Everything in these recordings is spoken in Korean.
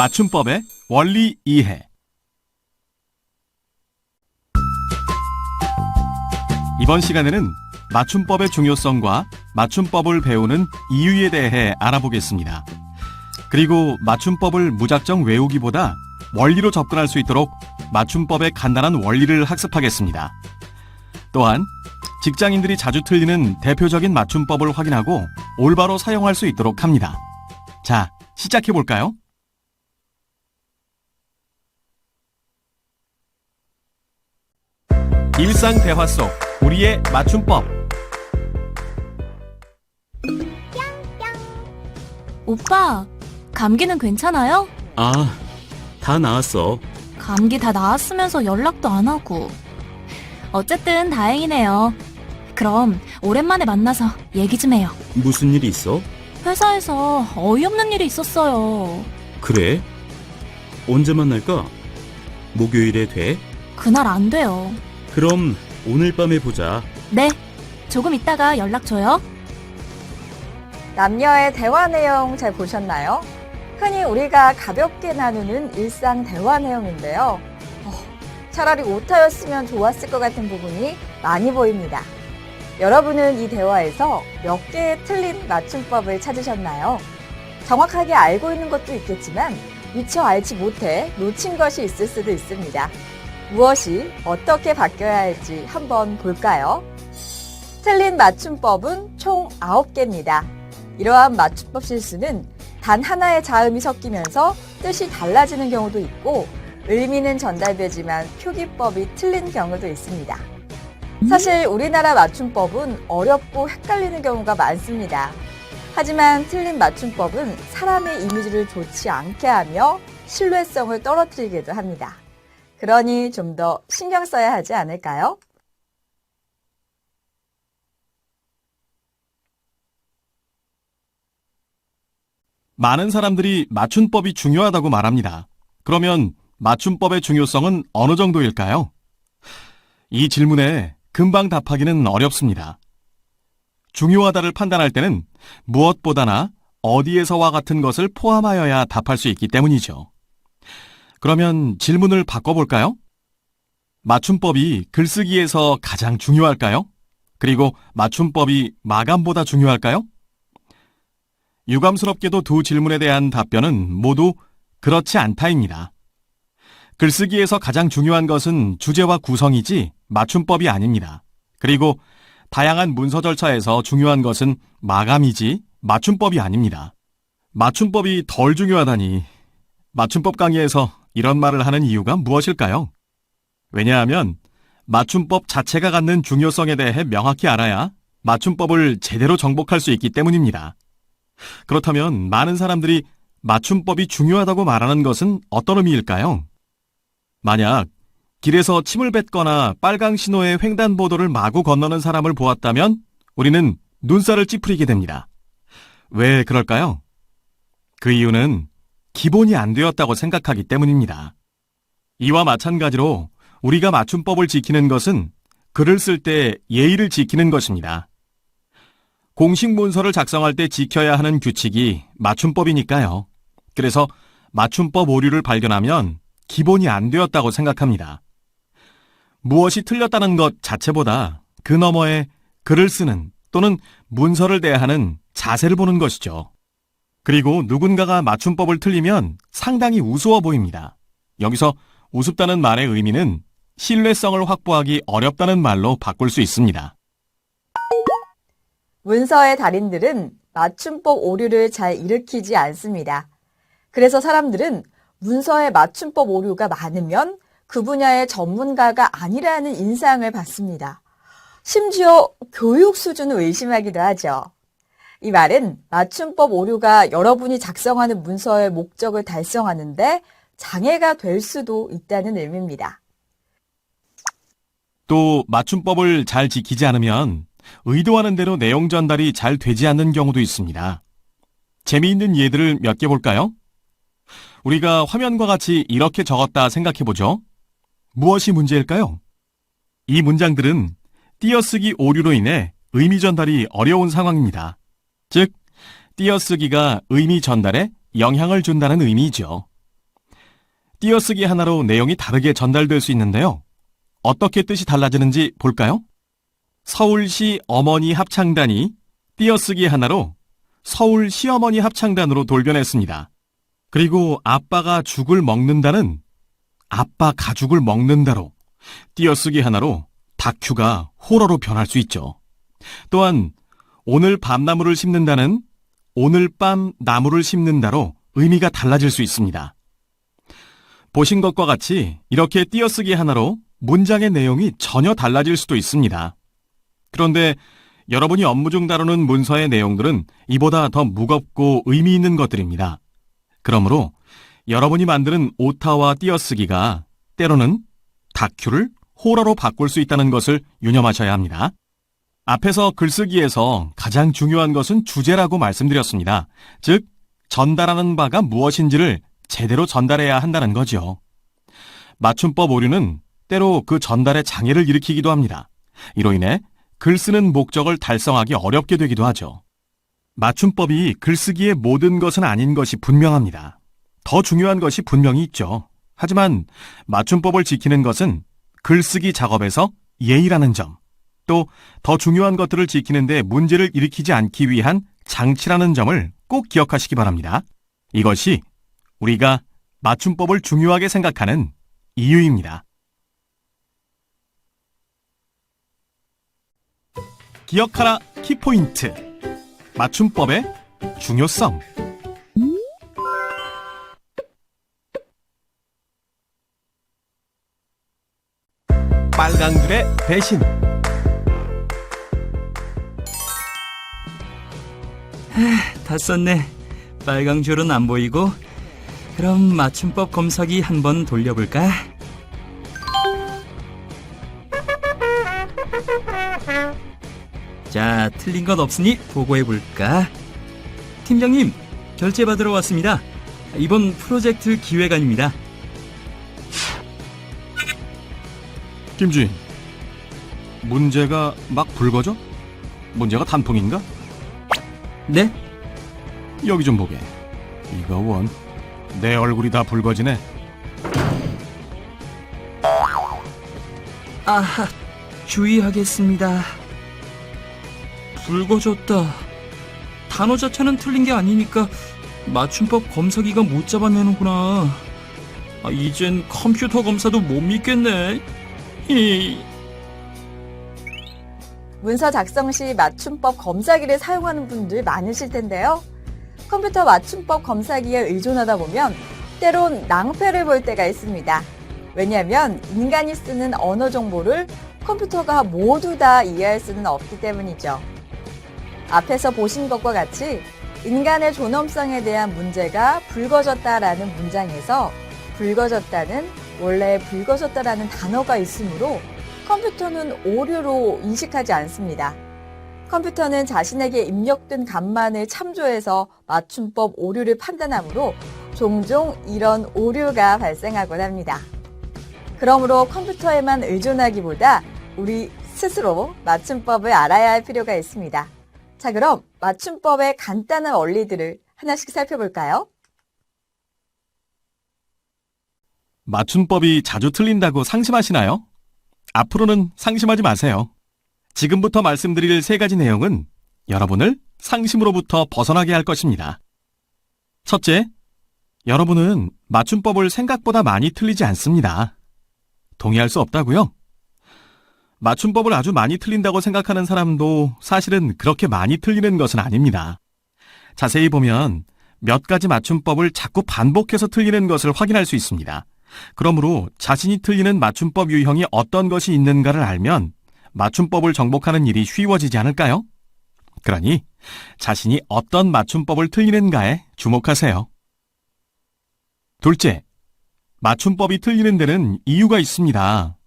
맞춤법의 원리 이해. 이번 시간에는 맞춤법의 중요성과 맞춤법을 배우는 이유에 대해 알아보겠습니다. 그리고 맞춤법을 무작정 외우기보다 원리로 접근할 수 있도록 맞춤법의 간단한 원리를 학습하겠습니다. 또한 직장인들이 자주 틀리는 대표적인 맞춤법을 확인하고 올바로 사용할 수 있도록 합니다. 자, 시작해볼까요? 일상 대화 속 우리의 맞춤법. 오빠, 감기는 괜찮아요? 아, 다 나았어. 감기 다 나았으면서 연락도 안 하고. 어쨌든 다행이네요. 그럼 오랜만에 만나서 얘기 좀 해요. 무슨 일 있어? 회사에서 어이없는 일이 있었어요. 그래? 언제 만날까? 목요일에 돼? 그날 안 돼요. 그럼 오늘 밤에 보자. 네, 조금 있다가 연락 줘요. 남녀의 대화 내용 잘 보셨나요? 흔히 우리가 가볍게 나누는 일상 대화 내용인데요. 차라리 오타였으면 좋았을 것 같은 부분이 많이 보입니다. 여러분은 이 대화에서 몇 개의 틀린 맞춤법을 찾으셨나요? 정확하게 알고 있는 것도 있겠지만 미처 알지 못해 놓친 것이 있을 수도 있습니다. 무엇이 어떻게 바뀌어야 할지 한번 볼까요? 틀린 맞춤법은 총 9개입니다. 이러한 맞춤법 실수는 단 하나의 자음이 섞이면서 뜻이 달라지는 경우도 있고 의미는 전달되지만 표기법이 틀린 경우도 있습니다. 사실 우리나라 맞춤법은 어렵고 헷갈리는 경우가 많습니다. 하지만 틀린 맞춤법은 사람의 이미지를 좋지 않게 하며 신뢰성을 떨어뜨리기도 합니다. 그러니 좀 더 신경 써야 하지 않을까요? 많은 사람들이 맞춤법이 중요하다고 말합니다. 그러면 맞춤법의 중요성은 어느 정도일까요? 이 질문에 금방 답하기는 어렵습니다. 중요하다를 판단할 때는 무엇보다나 어디에서와 같은 것을 포함하여야 답할 수 있기 때문이죠. 그러면 질문을 바꿔볼까요? 맞춤법이 글쓰기에서 가장 중요할까요? 그리고 맞춤법이 마감보다 중요할까요? 유감스럽게도 두 질문에 대한 답변은 모두 그렇지 않다입니다. 글쓰기에서 가장 중요한 것은 주제와 구성이지 맞춤법이 아닙니다. 그리고 다양한 문서 절차에서 중요한 것은 마감이지 맞춤법이 아닙니다. 맞춤법이 덜 중요하다니. 맞춤법 강의에서 이런 말을 하는 이유가 무엇일까요? 왜냐하면 맞춤법 자체가 갖는 중요성에 대해 명확히 알아야 맞춤법을 제대로 정복할 수 있기 때문입니다. 그렇다면 많은 사람들이 맞춤법이 중요하다고 말하는 것은 어떤 의미일까요? 만약 길에서 침을 뱉거나 빨강 신호의 횡단보도를 마구 건너는 사람을 보았다면 우리는 눈살을 찌푸리게 됩니다. 왜 그럴까요? 그 이유는 기본이 안 되었다고 생각하기 때문입니다. 이와 마찬가지로 우리가 맞춤법을 지키는 것은 글을 쓸 때 예의를 지키는 것입니다. 공식 문서를 작성할 때 지켜야 하는 규칙이 맞춤법이니까요. 그래서 맞춤법 오류를 발견하면 기본이 안 되었다고 생각합니다. 무엇이 틀렸다는 것 자체보다 그 너머에 글을 쓰는 또는 문서를 대하는 자세를 보는 것이죠. 그리고 누군가가 맞춤법을 틀리면 상당히 우스워 보입니다. 여기서 우습다는 말의 의미는 신뢰성을 확보하기 어렵다는 말로 바꿀 수 있습니다. 문서의 달인들은 맞춤법 오류를 잘 일으키지 않습니다. 그래서 사람들은 문서에 맞춤법 오류가 많으면 그 분야의 전문가가 아니라는 인상을 받습니다. 심지어 교육 수준을 의심하기도 하죠. 이 말은 맞춤법 오류가 여러분이 작성하는 문서의 목적을 달성하는데 장애가 될 수도 있다는 의미입니다. 또 맞춤법을 잘 지키지 않으면 의도하는 대로 내용 전달이 잘 되지 않는 경우도 있습니다. 재미있는 예들을 몇 개 볼까요? 우리가 화면과 같이 이렇게 적었다 생각해보죠. 무엇이 문제일까요? 이 문장들은 띄어쓰기 오류로 인해 의미 전달이 어려운 상황입니다. 즉, 띄어쓰기가 의미 전달에 영향을 준다는 의미이죠. 띄어쓰기 하나로 내용이 다르게 전달될 수 있는데요. 어떻게 뜻이 달라지는지 볼까요? 서울시 어머니 합창단이 띄어쓰기 하나로 서울 시어머니 합창단으로 돌변했습니다. 그리고 아빠가 죽을 먹는다는 아빠 가죽을 먹는다로 띄어쓰기 하나로 다큐가 호러로 변할 수 있죠. 또한 오늘 밤나무를 심는다는 오늘 밤 나무를 심는다로 의미가 달라질 수 있습니다. 보신 것과 같이 이렇게 띄어쓰기 하나로 문장의 내용이 전혀 달라질 수도 있습니다. 그런데 여러분이 업무 중 다루는 문서의 내용들은 이보다 더 무겁고 의미 있는 것들입니다. 그러므로 여러분이 만드는 오타와 띄어쓰기가 때로는 다큐를 호러로 바꿀 수 있다는 것을 유념하셔야 합니다. 앞에서 글쓰기에서 가장 중요한 것은 주제라고 말씀드렸습니다. 즉, 전달하는 바가 무엇인지를 제대로 전달해야 한다는 거죠. 맞춤법 오류는 때로 그 전달에 장애를 일으키기도 합니다. 이로 인해 글 쓰는 목적을 달성하기 어렵게 되기도 하죠. 맞춤법이 글쓰기의 모든 것은 아닌 것이 분명합니다. 더 중요한 것이 분명히 있죠. 하지만 맞춤법을 지키는 것은 글쓰기 작업에서 예의라는 점, 또 더 중요한 것들을 지키는데 문제를 일으키지 않기 위한 장치라는 점을 꼭 기억하시기 바랍니다. 이것이 우리가 맞춤법을 중요하게 생각하는 이유입니다. 기억하라 키포인트. 맞춤법의 중요성. 빨강줄의 대신. 다 썼네. 빨강 줄은 안 보이고. 그럼 맞춤법 검사기 한번 돌려볼까? 자, 틀린 것 없으니 보고해볼까? 팀장님, 결제 받으러 왔습니다. 이번 프로젝트 기획안입니다. 김주인, 문제가 막 붉어져? 문제가 단풍인가? 네? 여기 좀 보게. 이거 원. 내 얼굴이 다 붉어지네. 아하, 주의하겠습니다. 붉어졌다. 단어 자체는 틀린 게 아니니까 맞춤법 검사기가 못 잡아내는구나. 이젠 컴퓨터 검사도 못 믿겠네. 문서 작성 시 맞춤법 검사기를 사용하는 분들 많으실 텐데요. 컴퓨터 맞춤법 검사기에 의존하다 보면 때론 낭패를 볼 때가 있습니다. 왜냐하면 인간이 쓰는 언어 정보를 컴퓨터가 모두 다 이해할 수는 없기 때문이죠. 앞에서 보신 것과 같이 인간의 존엄성에 대한 문제가 불거졌다라는 문장에서 불거졌다는 원래 불거졌다라는 단어가 있으므로 컴퓨터는 오류로 인식하지 않습니다. 컴퓨터는 자신에게 입력된 값만을 참조해서 맞춤법 오류를 판단하므로 종종 이런 오류가 발생하곤 합니다. 그러므로 컴퓨터에만 의존하기보다 우리 스스로 맞춤법을 알아야 할 필요가 있습니다. 자, 그럼 맞춤법의 간단한 원리들을 하나씩 살펴볼까요? 맞춤법이 자주 틀린다고 상심하시나요? 앞으로는 상심하지 마세요. 지금부터 말씀드릴 3가지 내용은 여러분을 상심으로부터 벗어나게 할 것입니다. 첫째, 여러분은 맞춤법을 생각보다 많이 틀리지 않습니다. 동의할 수 없다고요? 맞춤법을 아주 많이 틀린다고 생각하는 사람도 사실은 그렇게 많이 틀리는 것은 아닙니다. 자세히 보면 몇 가지 맞춤법을 자꾸 반복해서 틀리는 것을 확인할 수 있습니다. 그러므로 자신이 틀리는 맞춤법 유형이 어떤 것이 있는가를 알면 맞춤법을 정복하는 일이 쉬워지지 않을까요? 그러니 자신이 어떤 맞춤법을 틀리는가에 주목하세요. 둘째, 맞춤법이 틀리는 데는 이유가 있습니다.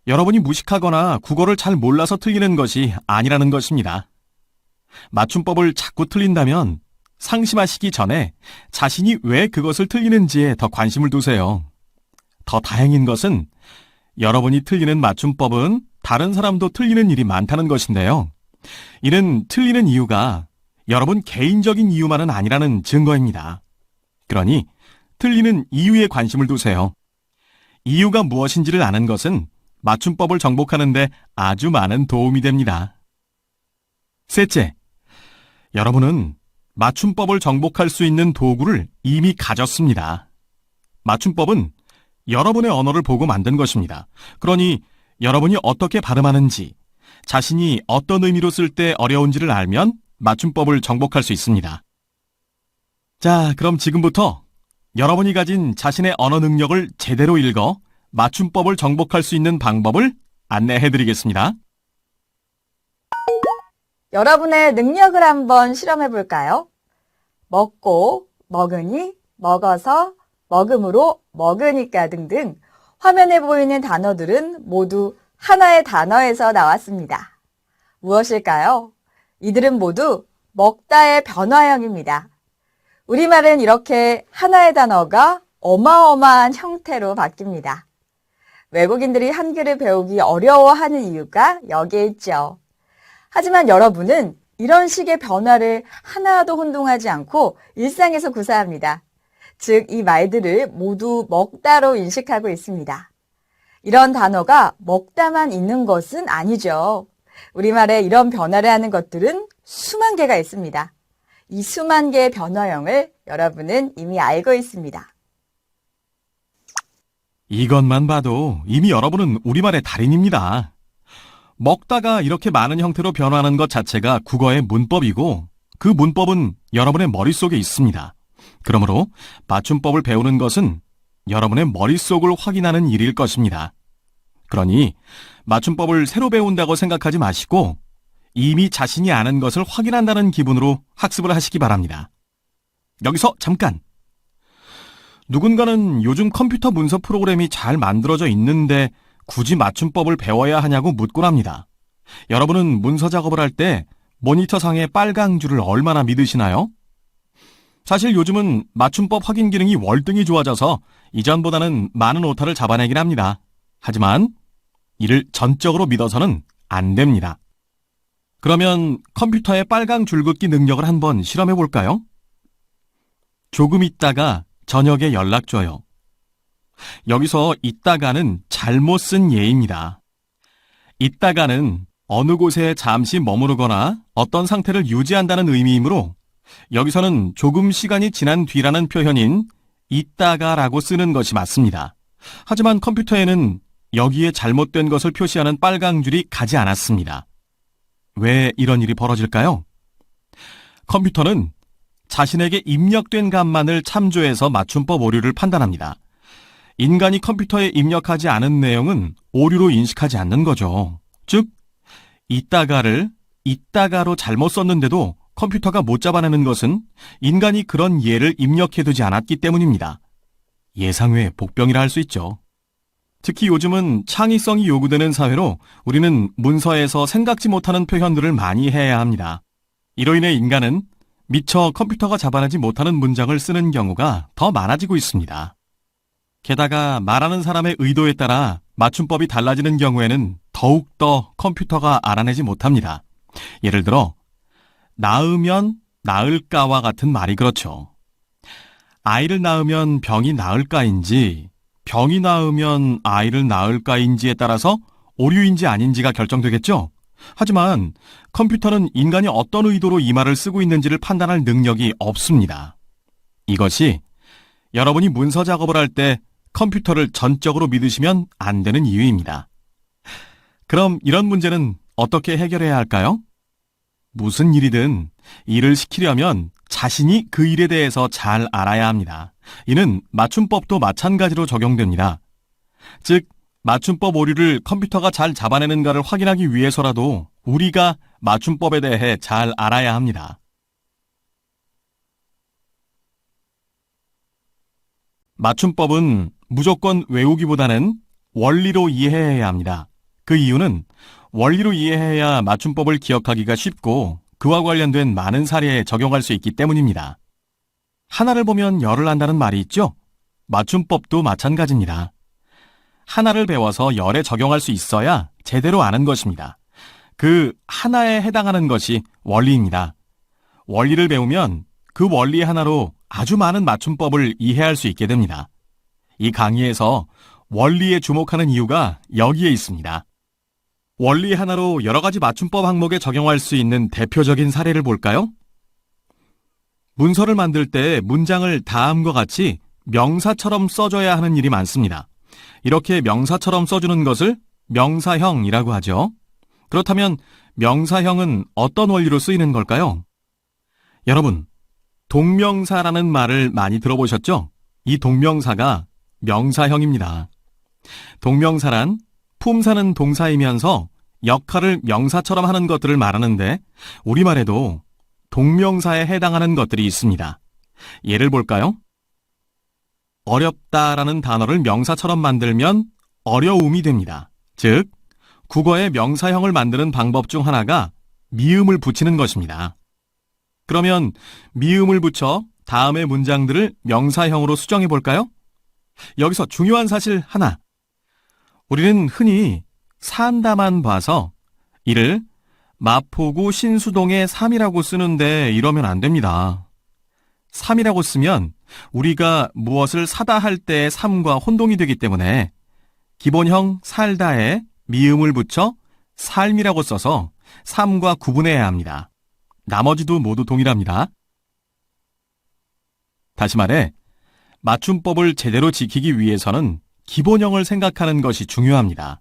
여러분이 무식하거나 국어를 잘 몰라서 틀리는 것이 아니라는 것입니다. 맞춤법을 자꾸 틀린다면 상심하시기 전에 자신이 왜 그것을 틀리는지에 더 관심을 두세요. 더 다행인 것은 여러분이 틀리는 맞춤법은 다른 사람도 틀리는 일이 많다는 것인데요. 이는 틀리는 이유가 여러분 개인적인 이유만은 아니라는 증거입니다. 그러니 틀리는 이유에 관심을 두세요. 이유가 무엇인지를 아는 것은 맞춤법을 정복하는데 아주 많은 도움이 됩니다. 셋째, 여러분은 맞춤법을 정복할 수 있는 도구를 이미 가졌습니다. 맞춤법은 여러분의 언어를 보고 만든 것입니다. 그러니 여러분이 어떻게 발음하는지, 자신이 어떤 의미로 쓸 때 어려운지를 알면 맞춤법을 정복할 수 있습니다. 자, 그럼 지금부터 여러분이 가진 자신의 언어 능력을 제대로 읽어 맞춤법을 정복할 수 있는 방법을 안내해드리겠습니다. 여러분의 능력을 한번 실험해 볼까요? 먹고, 먹으니, 먹어서, 먹음으로, 먹으니까 등등 화면에 보이는 단어들은 모두 하나의 단어에서 나왔습니다. 무엇일까요? 이들은 모두 먹다의 변화형입니다. 우리말은 이렇게 하나의 단어가 어마어마한 형태로 바뀝니다. 외국인들이 한글을 배우기 어려워하는 이유가 여기에 있죠. 하지만 여러분은 이런 식의 변화를 하나도 혼동하지 않고 일상에서 구사합니다. 즉, 이 말들을 모두 먹다로 인식하고 있습니다. 이런 단어가 먹다만 있는 것은 아니죠. 우리말에 이런 변화를 하는 것들은 수만 개가 있습니다. 이 수만 개의 변화형을 여러분은 이미 알고 있습니다. 이것만 봐도 이미 여러분은 우리말의 달인입니다. 먹다가 이렇게 많은 형태로 변화하는 것 자체가 국어의 문법이고 그 문법은 여러분의 머릿속에 있습니다. 그러므로 맞춤법을 배우는 것은 여러분의 머릿속을 확인하는 일일 것입니다. 그러니 맞춤법을 새로 배운다고 생각하지 마시고 이미 자신이 아는 것을 확인한다는 기분으로 학습을 하시기 바랍니다. 여기서 잠깐! 누군가는 요즘 컴퓨터 문서 프로그램이 잘 만들어져 있는데 굳이 맞춤법을 배워야 하냐고 묻곤 합니다. 여러분은 문서 작업을 할 때 모니터상의 빨강 줄을 얼마나 믿으시나요? 사실 요즘은 맞춤법 확인 기능이 월등히 좋아져서 이전보다는 많은 오타를 잡아내긴 합니다. 하지만 이를 전적으로 믿어서는 안 됩니다. 그러면 컴퓨터의 빨강 줄긋기 능력을 한번 실험해 볼까요? 조금 있다가 저녁에 연락 줘요. 여기서 있다가는 잘못 쓴 예입니다. 있다가는 어느 곳에 잠시 머무르거나 어떤 상태를 유지한다는 의미이므로 여기서는 조금 시간이 지난 뒤라는 표현인 있다가라고 쓰는 것이 맞습니다. 하지만 컴퓨터에는 여기에 잘못된 것을 표시하는 빨강 줄이 가지 않았습니다. 왜 이런 일이 벌어질까요? 컴퓨터는 자신에게 입력된 값만을 참조해서 맞춤법 오류를 판단합니다. 인간이 컴퓨터에 입력하지 않은 내용은 오류로 인식하지 않는 거죠. 즉, 있다가를 있다가로 잘못 썼는데도 컴퓨터가 못 잡아내는 것은 인간이 그런 예를 입력해두지 않았기 때문입니다. 예상외 복병이라 할 수 있죠. 특히 요즘은 창의성이 요구되는 사회로 우리는 문서에서 생각지 못하는 표현들을 많이 해야 합니다. 이로 인해 인간은 미처 컴퓨터가 잡아내지 못하는 문장을 쓰는 경우가 더 많아지고 있습니다. 게다가 말하는 사람의 의도에 따라 맞춤법이 달라지는 경우에는 더욱더 컴퓨터가 알아내지 못합니다. 예를 들어 낳으면 나을까와 같은 말이 그렇죠. 아이를 낳으면 병이 나을까인지 병이 나으면 아이를 낳을까인지에 따라서 오류인지 아닌지가 결정되겠죠? 하지만 컴퓨터는 인간이 어떤 의도로 이 말을 쓰고 있는지를 판단할 능력이 없습니다. 이것이 여러분이 문서 작업을 할 때 컴퓨터를 전적으로 믿으시면 안 되는 이유입니다. 그럼 이런 문제는 어떻게 해결해야 할까요? 무슨 일이든 일을 시키려면 자신이 그 일에 대해서 잘 알아야 합니다. 이는 맞춤법도 마찬가지로 적용됩니다. 즉, 맞춤법 오류를 컴퓨터가 잘 잡아내는가를 확인하기 위해서라도 우리가 맞춤법에 대해 잘 알아야 합니다. 맞춤법은 무조건 외우기보다는 원리로 이해해야 합니다. 그 이유는 원리로 이해해야 맞춤법을 기억하기가 쉽고 그와 관련된 많은 사례에 적용할 수 있기 때문입니다. 하나를 보면 열을 안다는 말이 있죠? 맞춤법도 마찬가지입니다. 하나를 배워서 열에 적용할 수 있어야 제대로 아는 것입니다. 그 하나에 해당하는 것이 원리입니다. 원리를 배우면 그 원리 하나로 아주 많은 맞춤법을 이해할 수 있게 됩니다. 이 강의에서 원리에 주목하는 이유가 여기에 있습니다. 원리 하나로 여러 가지 맞춤법 항목에 적용할 수 있는 대표적인 사례를 볼까요? 문서를 만들 때 문장을 다음과 같이 명사처럼 써줘야 하는 일이 많습니다. 이렇게 명사처럼 써주는 것을 명사형이라고 하죠. 그렇다면 명사형은 어떤 원리로 쓰이는 걸까요? 여러분, 동명사라는 말을 많이 들어보셨죠? 이 동명사가 명사형입니다. 동명사란 품사는 동사이면서 역할을 명사처럼 하는 것들을 말하는데 우리말에도 동명사에 해당하는 것들이 있습니다. 예를 볼까요? 어렵다라는 단어를 명사처럼 만들면 어려움이 됩니다. 즉, 국어의 명사형을 만드는 방법 중 하나가 미음을 붙이는 것입니다. 그러면 미음을 붙여 다음의 문장들을 명사형으로 수정해 볼까요? 여기서 중요한 사실 하나. 우리는 흔히 산다만 봐서 이를 마포구 신수동의 3이라고 쓰는데 이러면 안 됩니다. 3이라고 쓰면 우리가 무엇을 사다 할 때의 3과 혼동이 되기 때문에 기본형 살다에 미음을 붙여 삶이라고 써서 3과 구분해야 합니다. 나머지도 모두 동일합니다. 다시 말해, 맞춤법을 제대로 지키기 위해서는 기본형을 생각하는 것이 중요합니다.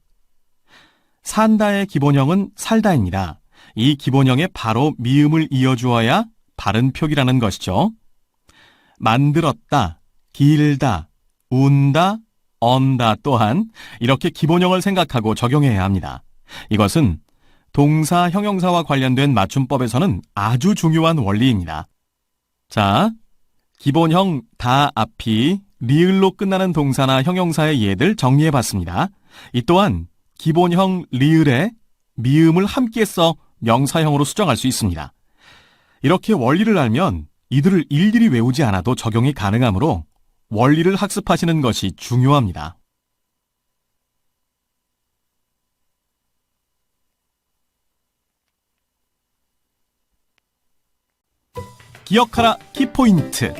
산다의 기본형은 살다입니다. 이 기본형에 바로 미음을 이어주어야 바른 표기라는 것이죠. 만들었다, 길다, 운다, 언다 또한 이렇게 기본형을 생각하고 적용해야 합니다. 이것은 동사, 형용사와 관련된 맞춤법에서는 아주 중요한 원리입니다. 자, 기본형 다 앞이 리을로 끝나는 동사나 형용사의 예들 정리해봤습니다. 이 또한 기본형 리을에 미음을 함께 써 명사형으로 수정할 수 있습니다. 이렇게 원리를 알면 이들을 일일이 외우지 않아도 적용이 가능하므로 원리를 학습하시는 것이 중요합니다. 기억하라 키포인트.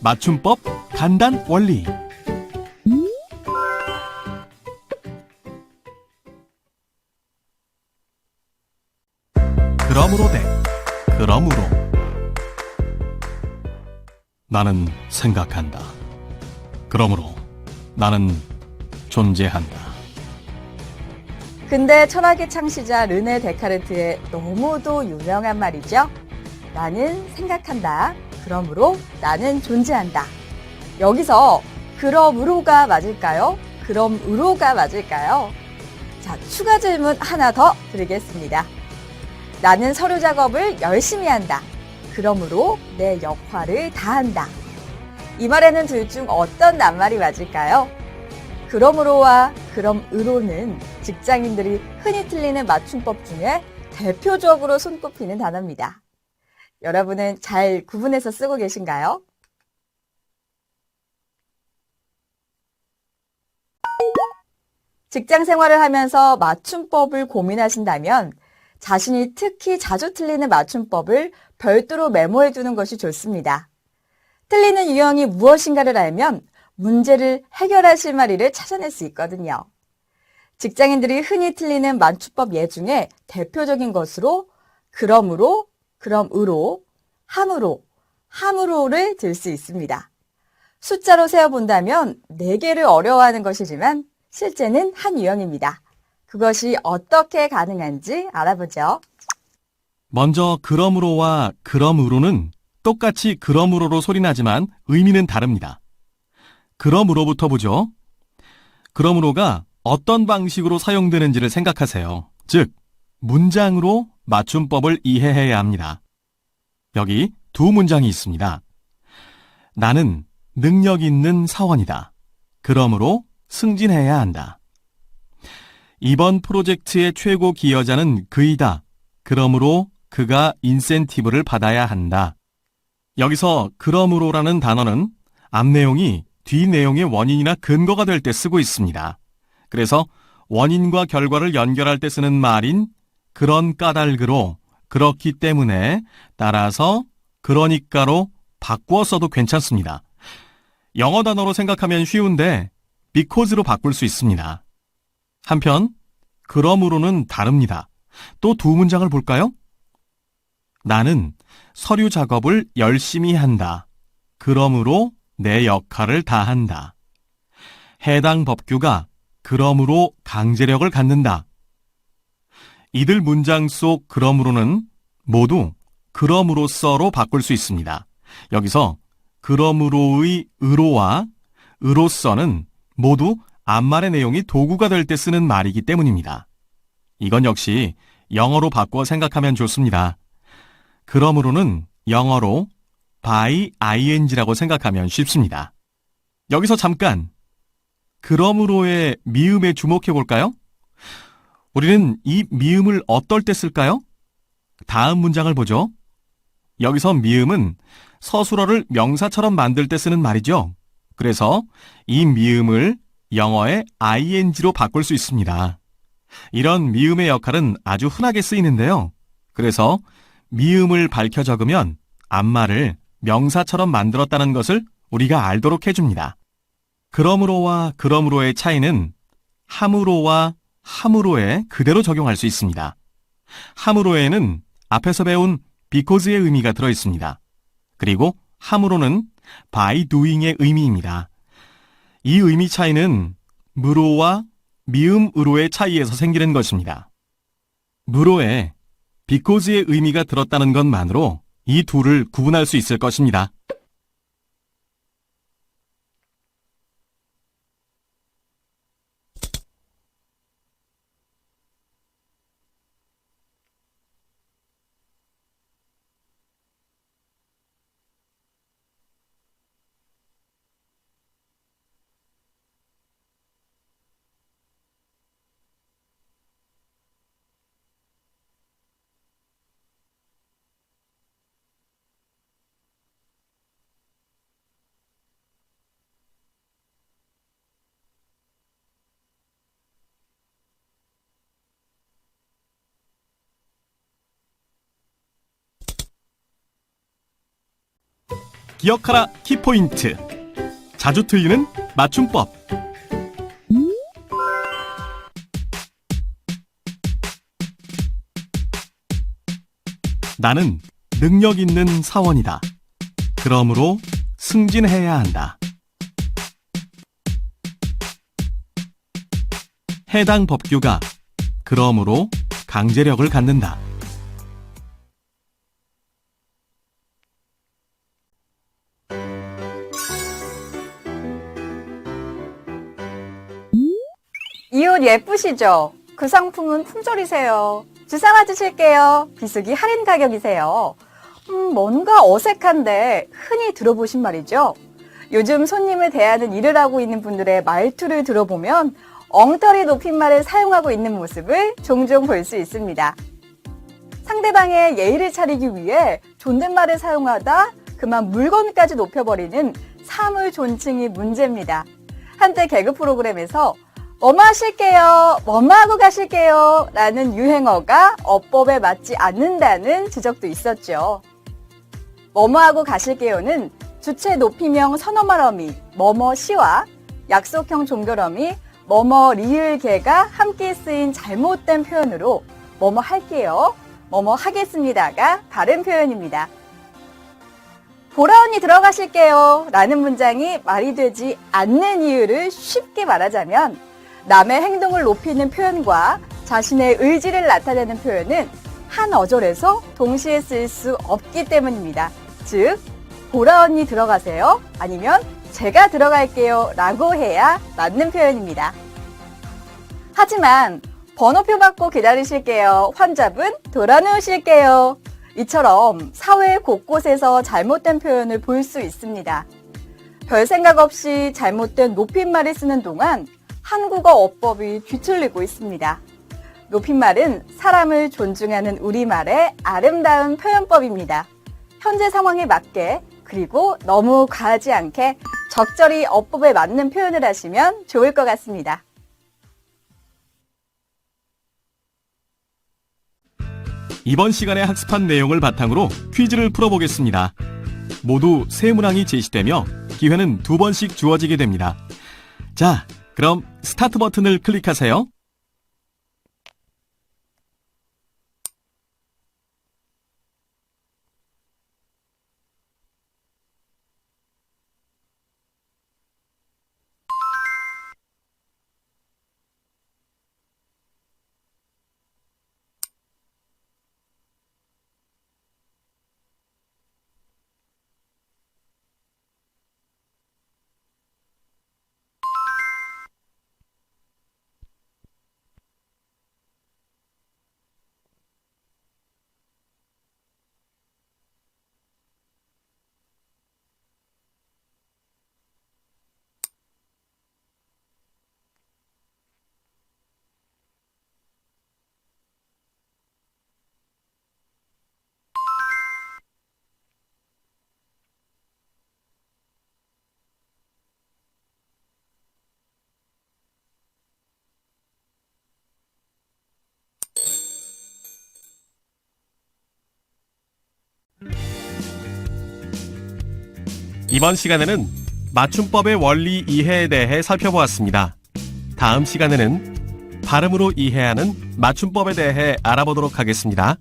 맞춤법 간단 원리. 그러므로 그러므로 나는 생각한다. 그러므로 나는 존재한다. 근대 철학의 창시자 르네 데카르트의 너무도 유명한 말이죠. 나는 생각한다. 그러므로 나는 존재한다. 여기서 그러므로가 맞을까요? 그럼으로가 맞을까요? 자, 추가 질문 하나 더 드리겠습니다. 나는 서류 작업을 열심히 한다. 그러므로 내 역할을 다한다. 이 말에는 둘 중 어떤 낱말이 맞을까요? 그러므로와 그럼으로는 직장인들이 흔히 틀리는 맞춤법 중에 대표적으로 손꼽히는 단어입니다. 여러분은 잘 구분해서 쓰고 계신가요? 직장 생활을 하면서 맞춤법을 고민하신다면 자신이 특히 자주 틀리는 맞춤법을 별도로 메모해 두는 것이 좋습니다. 틀리는 유형이 무엇인가를 알면 문제를 해결하실 만리를 찾아낼 수 있거든요. 직장인들이 흔히 틀리는 맞춤법 예 중에 대표적인 것으로 그러므로, 그럼으로, 함으로, 함으로를 들 수 있습니다. 숫자로 세어본다면 4개를 어려워하는 것이지만 실제는 한 유형입니다. 그것이 어떻게 가능한지 알아보죠. 먼저 그러므로와 그럼으로는 똑같이 그러므로로 소리나지만 의미는 다릅니다. 그러므로부터 보죠. 그러므로가 어떤 방식으로 사용되는지를 생각하세요. 즉, 문장으로 맞춤법을 이해해야 합니다. 여기 두 문장이 있습니다. 나는 능력 있는 사원이다. 그러므로 승진해야 한다. 이번 프로젝트의 최고 기여자는 그이다. 그러므로 그가 인센티브를 받아야 한다. 여기서 그러므로라는 단어는 앞 내용이 뒤 내용의 원인이나 근거가 될 때 쓰고 있습니다. 그래서 원인과 결과를 연결할 때 쓰는 말인 그런 까닭으로, 그렇기 때문에, 따라서, 그러니까로 바꾸어 써도 괜찮습니다. 영어 단어로 생각하면 쉬운데 because로 바꿀 수 있습니다. 한편 그러므로는 다릅니다. 또 두 문장을 볼까요? 나는 서류 작업을 열심히 한다. 그러므로 내 역할을 다한다. 해당 법규가 그러므로 강제력을 갖는다. 이들 문장 속 그러므로는 모두 그럼으로써로 바꿀 수 있습니다. 여기서 그러므로의 으로와 으로써는 모두 앞말의 내용이 도구가 될 때 쓰는 말이기 때문입니다. 이건 역시 영어로 바꿔 생각하면 좋습니다. 그러므로는 영어로 by ing라고 생각하면 쉽습니다. 여기서 잠깐 그러므로의 미음에 주목해 볼까요? 우리는 이 미음을 어떨 때 쓸까요? 다음 문장을 보죠. 여기서 미음은 서술어를 명사처럼 만들 때 쓰는 말이죠. 그래서 이 미음을 영어의 ing로 바꿀 수 있습니다. 이런 미음의 역할은 아주 흔하게 쓰이는데요. 그래서 미음을 밝혀 적으면 앞말을 명사처럼 만들었다는 것을 우리가 알도록 해줍니다. 그러므로와 그러므로의 차이는 함으로와 함으로에 그대로 적용할 수 있습니다. 함으로에는 앞에서 배운 because의 의미가 들어있습니다. 그리고 함으로는 by doing의 의미입니다. 이 의미 차이는 무로와 미음으로의 차이에서 생기는 것입니다. 무로에 because의 의미가 들었다는 것만으로 이 둘을 구분할 수 있을 것입니다. 기억하라 키포인트. 자주 틀리는 맞춤법. 나는 능력 있는 사원이다. 그러므로 승진해야 한다. 해당 법규가 그러므로 강제력을 갖는다. 이 옷 예쁘시죠? 그 상품은 품절이세요. 주사 맞으실게요. 비수기 할인 가격이세요. 뭔가 어색한데 흔히 들어보신 말이죠. 요즘 손님을 대하는 일을 하고 있는 분들의 말투를 들어보면 엉터리 높임말을 사용하고 있는 모습을 종종 볼 수 있습니다. 상대방의 예의를 차리기 위해 존댓말을 사용하다 그만 물건까지 높여버리는 사물 존칭이 문제입니다. 한때 개그 프로그램에서 뭐뭐 하실게요, 뭐뭐 하고 가실게요 라는 유행어가 어법에 맞지 않는다는 지적도 있었죠. 뭐뭐 하고 가실게요는 주체 높이명 선어말 어미 뭐뭐 시와 약속형 종결 어미 뭐뭐 리을개가 함께 쓰인 잘못된 표현으로 뭐뭐 할게요, 뭐뭐 하겠습니다가 바른 표현입니다. 보라 언니 들어가실게요 라는 문장이 말이 되지 않는 이유를 쉽게 말하자면 남의 행동을 높이는 표현과 자신의 의지를 나타내는 표현은 한 어절에서 동시에 쓸 수 없기 때문입니다. 즉, 보라 언니 들어가세요 아니면 제가 들어갈게요 라고 해야 맞는 표현입니다. 하지만 번호표 받고 기다리실게요, 환자분 돌아누우실게요 이처럼 사회 곳곳에서 잘못된 표현을 볼 수 있습니다. 별 생각 없이 잘못된 높임말을 쓰는 동안 한국어 어법이 뒤틀리고 있습니다. 높임말은 사람을 존중하는 우리말의 아름다운 표현법입니다. 현재 상황에 맞게 그리고 너무 과하지 않게 적절히 어법에 맞는 표현을 하시면 좋을 것 같습니다. 이번 시간에 학습한 내용을 바탕으로 퀴즈를 풀어보겠습니다. 모두 세 문항이 제시되며 기회는 2번씩 주어지게 됩니다. 자, 그럼 스타트 버튼을 클릭하세요. 이번 시간에는 맞춤법의 원리 이해에 대해 살펴보았습니다. 다음 시간에는 발음으로 이해하는 맞춤법에 대해 알아보도록 하겠습니다.